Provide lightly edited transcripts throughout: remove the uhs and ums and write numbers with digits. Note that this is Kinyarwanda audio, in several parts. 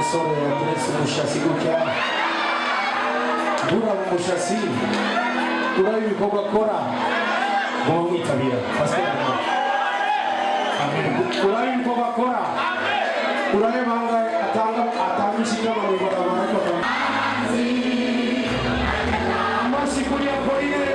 umusore yateretse umushatsi gutya dura mu mushatsi uraba ibikorwa akora ngo mwitabira uraba ibikorwa akora uraba bangahe atanga inshingano mu ibarabara ariko amashyi kuri Apoline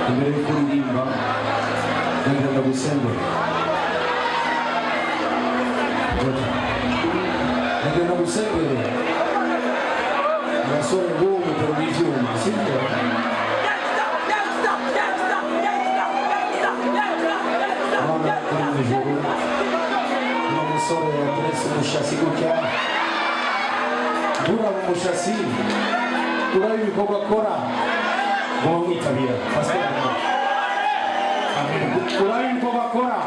imbere yo kuririmba ngenda gusengera ngenda gusengera abasore b'ubu mu byuma sibyo umusore yateretse umushatsi gutya dura mu mushatsi uraba ibikorwa akora ngo mwitabira uraba ibikorwa akora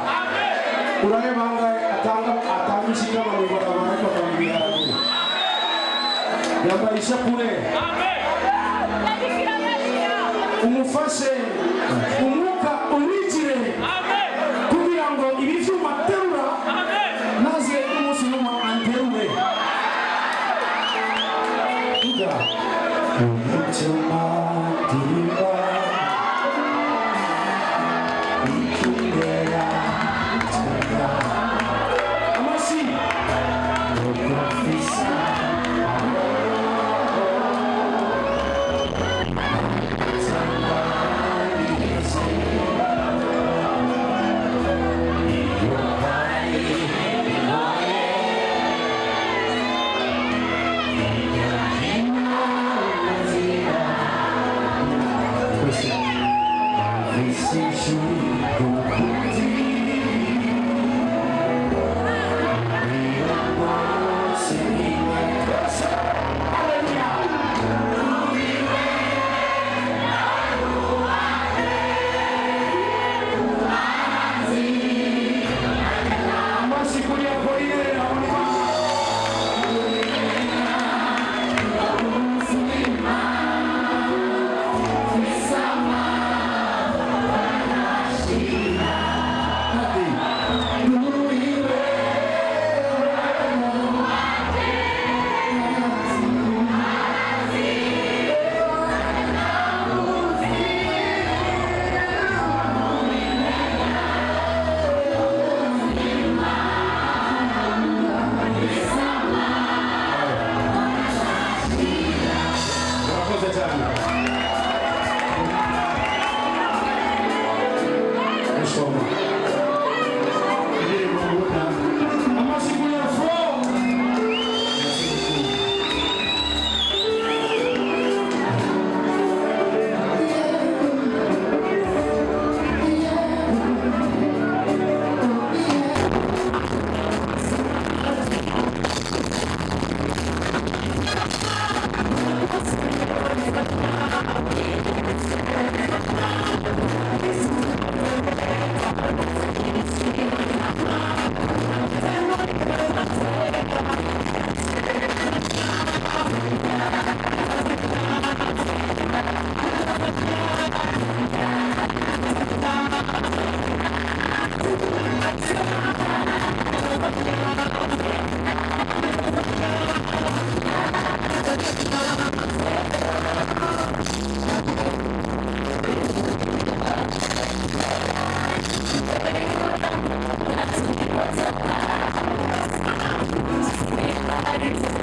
uraba bangahe atanga inshingano mu ibarabara ariko akabiharagura yambaye ishapure umufashe umwuka ubikire kugira ngo ibi byuma aterura maze umunsi n'umwe anterure umutima ndirimba ikundera itanga amashyi profesa Thank you.